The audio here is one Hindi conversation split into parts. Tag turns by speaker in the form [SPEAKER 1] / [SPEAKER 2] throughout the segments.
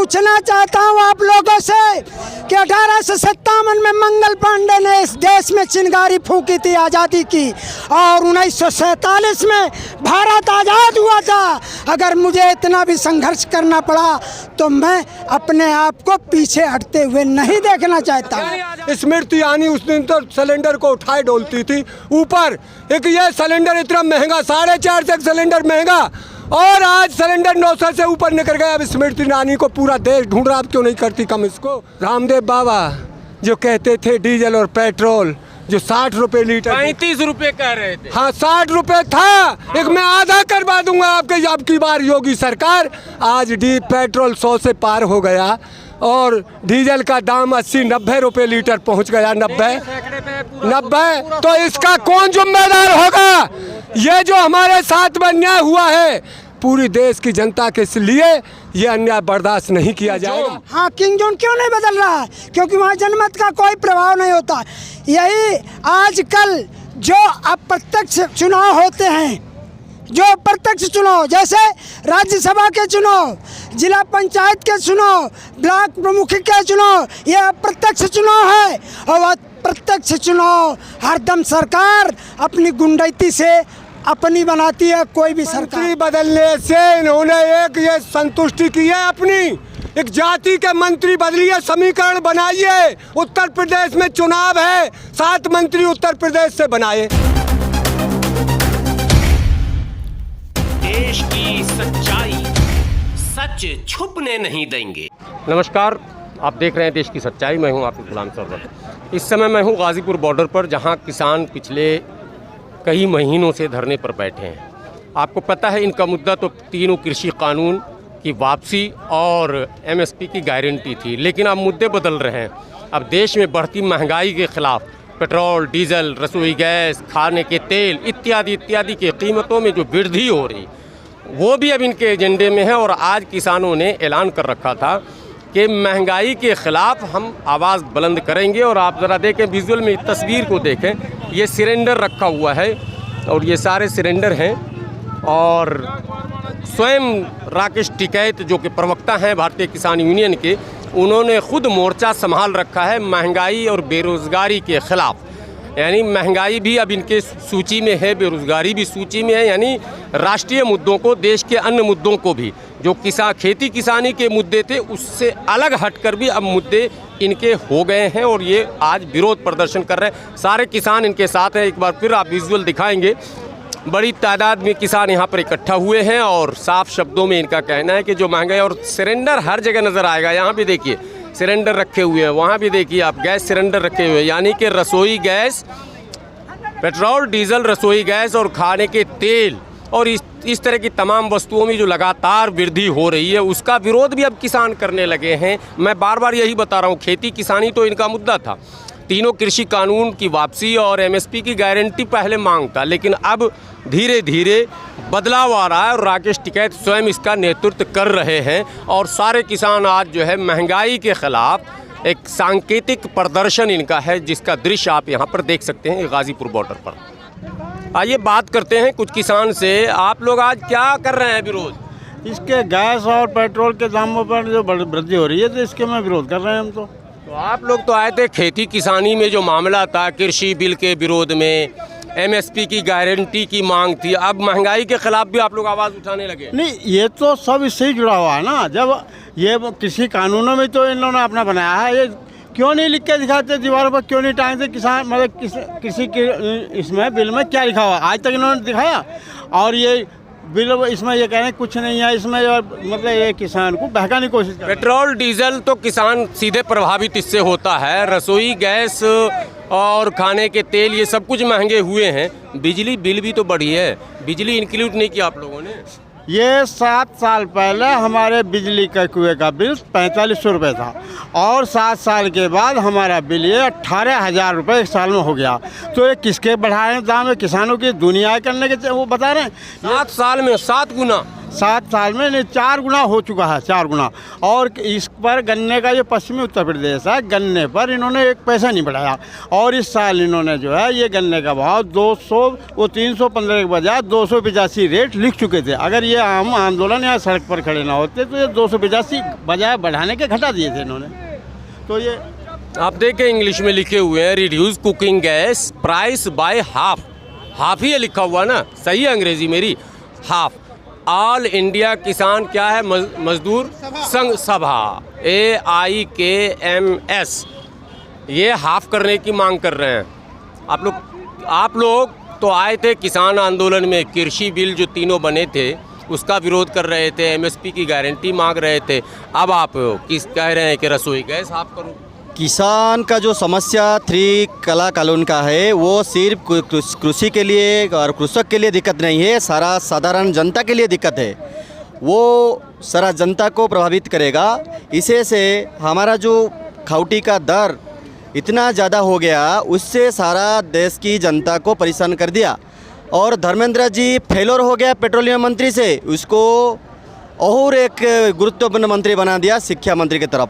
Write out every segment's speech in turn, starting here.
[SPEAKER 1] पूछना चाहता हूँ आप लोगों से कि 1857 में मंगल पांडे ने इस देश में चिंगारी फूंकी थी आज़ादी की, और 1947 में भारत आज़ाद हुआ था। अगर मुझे इतना भी संघर्ष करना पड़ा तो मैं अपने आप को पीछे हटते हुए नहीं देखना चाहता।
[SPEAKER 2] स्मृति ईरानी उस दिन तो सिलेंडर को उठाए डोलती थी ऊपर, एक ये सिलेंडर इतना महंगा, 450 से सिलेंडर महंगा, और आज सिलेंडर 900 से ऊपर निकल गया। अब स्मृति ईरानी को पूरा देश ढूंढ रहा, अब क्यों नहीं करती कम इसको। रामदेव बाबा जो कहते थे डीजल और पेट्रोल जो 60 रुपए लीटर,
[SPEAKER 3] 35 रुपए कह रहे थे।
[SPEAKER 2] हाँ 60 रुपए था, एक मैं आधा करवा दूंगा आपके अब की बार योगी सरकार। आज पेट्रोल 100 से पार हो गया और डीजल का दाम 80-90 रुपए लीटर पहुंच गया। 90 तो इसका कौन जिम्मेदार होगा? ये जो हमारे साथ में अन्याय हुआ है पूरी देश की जनता के लिए, ये अन्याय बर्दाश्त नहीं किया जाएगा।
[SPEAKER 1] हाँ, किंग जोन क्यों नहीं बदल रहा है? क्योंकि वहाँ जनमत का कोई प्रभाव नहीं होता। यही आजकल जो अप्रत्यक्ष चुनाव होते हैं, जो अप्रत्यक्ष चुनाव जैसे राज्यसभा के चुनाव, जिला पंचायत के चुनाव, ब्लॉक प्रमुख के चुनाव, ये अप्रत्यक्ष चुनाव है। और अप्रत्यक्ष चुनाव हरदम सरकार अपनी गुंडैती से अपनी बनाती है। कोई भी सरकार
[SPEAKER 2] बदलने से इन्होंने एक ये संतुष्टि की है अपनी, एक जाति के मंत्री बदलिए, समीकरण बनाइए। उत्तर प्रदेश में चुनाव है, 7 मंत्री उत्तर प्रदेश से बनाए।
[SPEAKER 3] देश की सच्चाई सच छुपने नहीं देंगे। नमस्कार, आप देख रहे हैं देश की सच्चाई। मैं हूं आपके गुलाम सरवर। इस समय मैं हूं गाजीपुर बॉर्डर पर, जहां किसान पिछले कई महीनों से धरने पर बैठे हैं। आपको पता है इनका मुद्दा तो तीनों कृषि कानून की वापसी और एमएसपी की गारंटी थी, लेकिन अब मुद्दे बदल रहे हैं। अब देश में बढ़ती महंगाई के खिलाफ पेट्रोल, डीजल, रसोई गैस, खाने के तेल इत्यादि इत्यादि की कीमतों में जो वृद्धि हो रही वो भी अब इनके एजेंडे में है। और आज किसानों ने ऐलान कर रखा था कि महंगाई के ख़िलाफ़ हम आवाज़ बुलंद करेंगे। और आप ज़रा देखें विजुअल में, तस्वीर को देखें, ये सिलेंडर रखा हुआ है और ये सारे सिलेंडर हैं। और स्वयं राकेश टिकैत जो कि प्रवक्ता हैं भारतीय किसान यूनियन के, उन्होंने खुद मोर्चा संभाल रखा है महंगाई और बेरोज़गारी के ख़िलाफ़। यानी महंगाई भी अब इनके सूची में है, बेरोज़गारी भी सूची में है। यानी राष्ट्रीय मुद्दों को, देश के अन्य मुद्दों को भी, जो खेती किसानी के मुद्दे थे उससे अलग हटकर भी अब मुद्दे इनके हो गए हैं और ये आज विरोध प्रदर्शन कर रहे हैं। सारे किसान इनके साथ हैं। एक बार फिर आप विजुअल दिखाएंगे। बड़ी तादाद में किसान यहाँ पर इकट्ठा हुए हैं और साफ शब्दों में इनका कहना है कि जो महंगाई, और सिलेंडर हर जगह नज़र आएगा। यहाँ भी देखिए सिलेंडर रखे हुए हैं, वहाँ भी देखिए आप गैस सिलेंडर रखे हुए हैं। यानी कि रसोई गैस, पेट्रोल, डीजल, रसोई गैस और खाने के तेल और इस तरह की तमाम वस्तुओं में जो लगातार वृद्धि हो रही है उसका विरोध भी अब किसान करने लगे हैं। मैं बार बार यही बता रहा हूँ, खेती किसानी तो इनका मुद्दा था, तीनों कृषि कानून की वापसी और एमएसपी की गारंटी पहले मांग था, लेकिन अब धीरे धीरे बदलाव आ रहा है और राकेश टिकैत स्वयं इसका नेतृत्व कर रहे हैं। और सारे किसान आज जो है महंगाई के खिलाफ एक सांकेतिक प्रदर्शन इनका है, जिसका दृश्य आप यहाँ पर देख सकते हैं गाजीपुर बॉर्डर पर। आइए बात करते हैं कुछ किसान से। आप लोग आज क्या कर रहे हैं विरोध?
[SPEAKER 4] इसके गैस और पेट्रोल के दामों पर जो वृद्धि हो रही है तो इसके में विरोध कर रहे हैं हम। तो
[SPEAKER 3] आप लोग तो आए थे खेती किसानी में जो मामला था, कृषि बिल के विरोध में, एमएसपी की गारंटी की मांग थी, अब महंगाई के खिलाफ भी आप लोग आवाज़ उठाने लगे?
[SPEAKER 4] नहीं, ये तो सब इससे ही जुड़ा हुआ है ना। जब ये कृषि कानूनों में तो इन लोगों ने अपना बनाया है, ये क्यों नहीं लिख के दिखाते दीवारों पर? क्यों नहीं टांगते किसान, मतलब कृषि के इसमें बिल में क्या लिखा हुआ आज तक इन्होंने दिखाया? और ये बिल इसमें ये कह रहे हैं कुछ नहीं है इसमें, मतलब ये किसान को बहकाने की कोशिश कर।
[SPEAKER 3] पेट्रोल डीजल तो किसान सीधे प्रभावित इससे होता है, रसोई गैस और खाने के तेल ये सब कुछ महंगे हुए हैं। बिजली बिल भी तो बढ़ी है, बिजली इंक्लूड नहीं किया आप लोगों ने।
[SPEAKER 4] ये 7 साल पहले हमारे बिजली के कुएं का बिल 4500 रुपये था और 7 साल के बाद हमारा बिल ये 18,000 रुपये एक साल में हो गया। तो ये किसके बढ़ाए दाम है? किसानों की दुनिया करने के वो बता रहे हैं।
[SPEAKER 3] 7 साल में 7 गुना।
[SPEAKER 4] 7 साल में नहीं 4 गुना हो चुका है, 4 गुना। और इस पर गन्ने का, ये पश्चिमी उत्तर प्रदेश है, गन्ने पर इन्होंने 1 पैसा नहीं बढ़ाया। और इस साल इन्होंने जो है ये गन्ने का भाव 315 के बजाय 285 रेट लिख चुके थे। अगर ये आम आंदोलन या सड़क पर खड़े ना होते तो ये 285 बजाय बढ़ाने के घटा दिए थे इन्होंने। तो ये
[SPEAKER 3] आप देखें इंग्लिश में लिखे हुए हैं reduce cooking gas price by half ही है लिखा हुआ ना, सही है अंग्रेजी मेरी, हाफ। ऑल इंडिया किसान क्या है, मजदूर संघ सभा AIKMS ये हाफ करने की मांग कर रहे हैं। आप लोग तो आए थे किसान आंदोलन में, कृषि बिल जो तीनों बने थे उसका विरोध कर रहे थे, MSP की गारंटी मांग रहे थे। अब आप किस कह रहे हैं कि रसोई गैस हाफ करो?
[SPEAKER 5] किसान का जो समस्या 3 कला कानून का है वो सिर्फ कृषि के लिए और कृषक के लिए दिक्कत नहीं है, सारा साधारण जनता के लिए दिक्कत है। वो सारा जनता को प्रभावित करेगा। इसे से हमारा जो खाउटी का दर इतना ज़्यादा हो गया, उससे सारा देश की जनता को परेशान कर दिया। और धर्मेंद्र जी फेलोर हो गया पेट्रोलियम मंत्री से, उसको और एक गुरुत्वपूर्ण मंत्री बना दिया शिक्षा मंत्री की तरफ।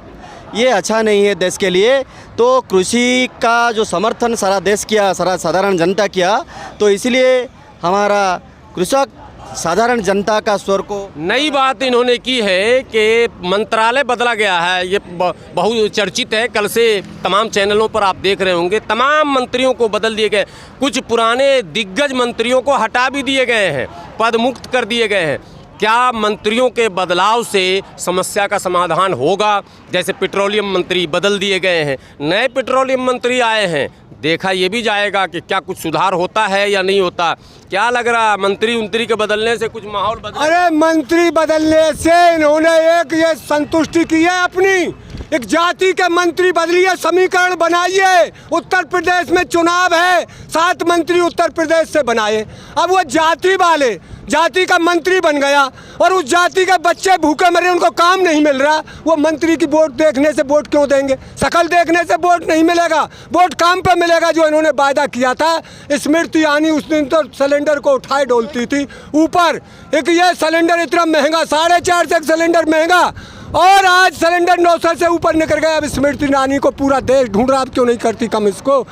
[SPEAKER 5] ये अच्छा नहीं है देश के लिए। तो कृषि का जो समर्थन सारा देश किया, सारा साधारण जनता किया, तो इसलिए हमारा कृषक साधारण जनता का स्वर को।
[SPEAKER 3] नई बात इन्होंने की है कि मंत्रालय बदला गया है, ये बहुत चर्चित है। कल से तमाम चैनलों पर आप देख रहे होंगे, तमाम मंत्रियों को बदल दिए गए, कुछ पुराने दिग्गज मंत्रियों को हटा भी दिए गए हैं, पद मुक्त कर दिए गए हैं। क्या मंत्रियों के बदलाव से समस्या का समाधान होगा? जैसे पेट्रोलियम मंत्री बदल दिए गए हैं, नए पेट्रोलियम मंत्री आए हैं, देखा ये भी जाएगा कि क्या कुछ सुधार होता है या नहीं होता। क्या लग रहा, मंत्री के बदलने से कुछ माहौल बदल?
[SPEAKER 2] अरे मंत्री बदलने से इन्होंने एक ये संतुष्टि की है अपनी, एक जाति के मंत्री बदलिए, समीकरण बनाइए। उत्तर प्रदेश में चुनाव है, 7 मंत्री उत्तर प्रदेश से बनाए। अब वो जाति वाले जाति का मंत्री बन गया और उस जाति के बच्चे भूखे मरे, उनको काम नहीं मिल रहा। वो मंत्री की वोट देखने से वोट क्यों देंगे? शकल देखने से वोट नहीं मिलेगा, वोट काम पे मिलेगा। जो इन्होंने वायदा किया था, स्मृति ईरानी उस दिन तो सिलेंडर को उठाए डोलती थी ऊपर। एक ये सिलेंडर इतना महंगा, 450 से सिलेंडर महंगा, और आज सिलेंडर 900 से ऊपर निकल गया। अब स्मृति ईरानी को पूरा देश ढूंढ रहा, क्यों नहीं करती कम इसको?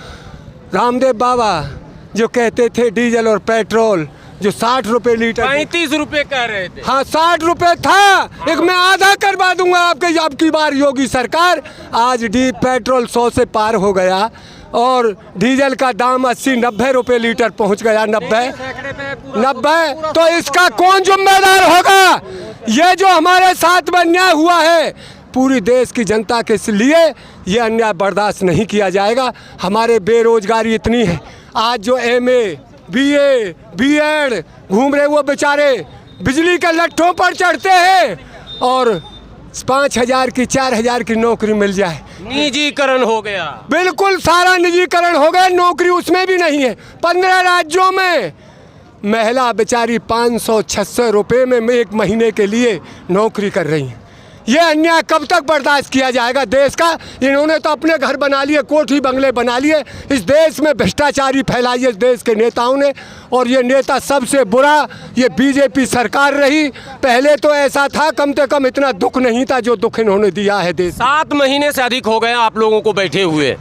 [SPEAKER 2] रामदेव बाबा जो कहते थे डीजल और पेट्रोल जो 60 रुपये लीटर,
[SPEAKER 3] 35 रुपये कह रहे थे।
[SPEAKER 2] हाँ 60 रुपये था, एक मैं आधा करवा दूंगा आपके, अब की बार योगी सरकार। आज पेट्रोल 100 से पार हो गया और डीजल का दाम 80-90 रुपये लीटर पहुंच गया। 90 तो इसका कौन जिम्मेदार होगा? ये जो हमारे साथ में अन्याय हुआ है पूरी देश की जनता के लिए, ये अन्याय बर्दाश्त नहीं किया जाएगा। हमारे बेरोजगारी इतनी है, आज जो MA BA BEd घूम रहे वो बेचारे बिजली के लट्ठों पर चढ़ते हैं और 5,000 की 4,000 की नौकरी मिल जाए।
[SPEAKER 3] निजीकरण हो गया,
[SPEAKER 2] बिल्कुल सारा निजीकरण हो गया, नौकरी उसमें भी नहीं है। 15 राज्यों में महिला बेचारी 500-600 रुपये में 1 महीने के लिए नौकरी कर रही हैं। ये अन्याय कब तक बर्दाश्त किया जाएगा देश का? इन्होंने तो अपने घर बना लिए, कोठी बंगले बना लिए। इस देश में भ्रष्टाचारी फैलाई है इस देश के नेताओं ने, और ये नेता सबसे बुरा ये BJP सरकार रही। पहले तो ऐसा था, कम से कम इतना दुख नहीं था जो दुख इन्होंने दिया है देश।
[SPEAKER 3] 7 महीने से अधिक हो गए आप लोगों को बैठे हुए,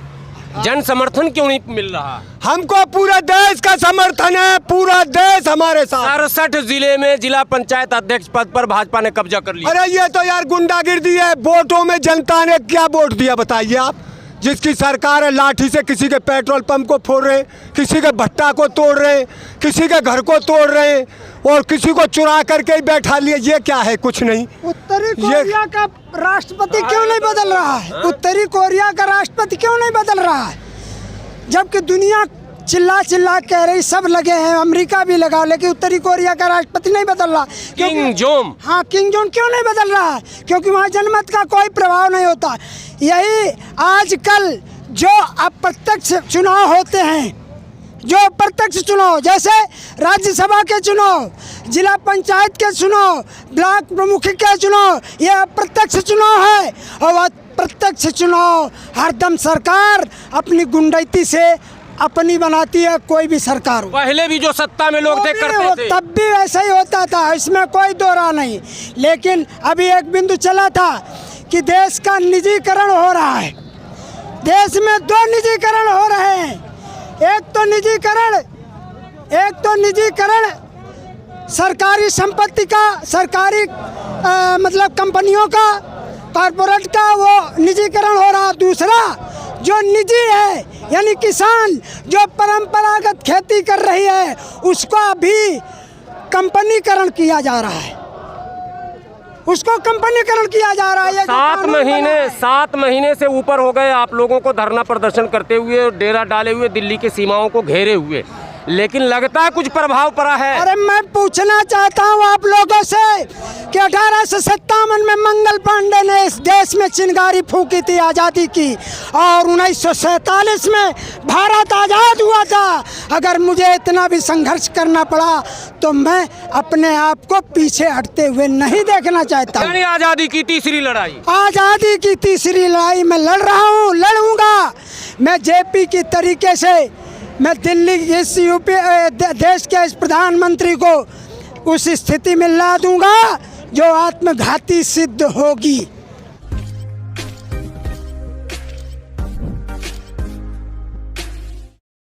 [SPEAKER 3] जन समर्थन क्यों नहीं मिल रहा?
[SPEAKER 2] हमको पूरा देश का समर्थन है, पूरा देश हमारे साथ।
[SPEAKER 3] 67 जिले में जिला पंचायत अध्यक्ष पद पर भाजपा ने कब्जा कर लिया।
[SPEAKER 2] अरे ये तो यार गुंडागिर्दी है। वोटों में जनता ने क्या वोट दिया बताइए आप? जिसकी सरकार है लाठी से किसी के पेट्रोल पंप को फोड़ रहे, किसी के भट्टा को तोड़ रहे, किसी के घर को तोड़ रहे और किसी को चुरा करके ही बैठा लिए। ये क्या है? कुछ नहीं।
[SPEAKER 1] उत्तरी कोरिया का राष्ट्रपति क्यों नहीं बदल रहा है? उत्तरी कोरिया का राष्ट्रपति क्यों नहीं बदल रहा है? जबकि दुनिया चिल्ला कह रही, सब लगे हैं, अमेरिका भी लगा, लेकिन उत्तरी कोरिया का राष्ट्रपति नहीं बदल रहा।
[SPEAKER 3] किंग जोंग,
[SPEAKER 1] हाँ किंग जोंग क्यों नहीं बदल रहा है? क्योंकि वहाँ जनमत का कोई प्रभाव नहीं होता। यही आजकल जो अप्रत्यक्ष चुनाव होते हैं, जो प्रत्यक्ष चुनाव, जैसे राज्यसभा के चुनाव, जिला पंचायत के चुनाव, ब्लॉक प्रमुख के चुनाव, ये अप्रत्यक्ष चुनाव है। और वह प्रत्यक्ष चुनाव हरदम सरकार अपनी गुंडैती से अपनी बनाती है कोई भी सरकार हो।
[SPEAKER 3] पहले भी जो सत्ता में लोग थे करते थे।
[SPEAKER 1] तब भी ऐसा ही होता था, इसमें कोई दो राह नहीं। लेकिन अभी एक बिंदु चला था कि देश का निजीकरण हो रहा है। देश में दो निजीकरण हो रहे हैं। एक तो निजीकरण सरकारी संपत्ति का, सरकारी मतलब कंपनियों का, कॉरपोरेट का वो निजीकरण हो रहा। दूसरा जो निजी है यानी किसान जो परंपरागत खेती कर रही है उसको अभी कंपनीकरण किया जा रहा है, उसको कंपनीकरण किया जा रहा है।
[SPEAKER 3] 7 महीने से ऊपर हो गए आप लोगों को धरना प्रदर्शन करते हुए, डेरा डाले हुए, दिल्ली की सीमाओं को घेरे हुए, लेकिन लगता है कुछ प्रभाव पड़ा है।
[SPEAKER 1] अरे मैं पूछना चाहता हूँ आप लोगों से कि 1857 में मंगल पांडे ने इस देश में चिंगारी फूंकी थी आज़ादी की, और 1947 में भारत आज़ाद हुआ था। अगर मुझे इतना भी संघर्ष करना पड़ा तो मैं अपने आप को पीछे हटते हुए नहीं देखना चाहता।
[SPEAKER 3] यानी आज़ादी की तीसरी लड़ाई,
[SPEAKER 1] आज़ादी की तीसरी लड़ाई मैं लड़ रहा हूँ, लड़ूंगा। मैं जेपी की तरीके से मैं दिल्ली इस यूपी देश के इस प्रधानमंत्री को उस स्थिति में ला दूंगा जो आत्मघाती सिद्ध होगी।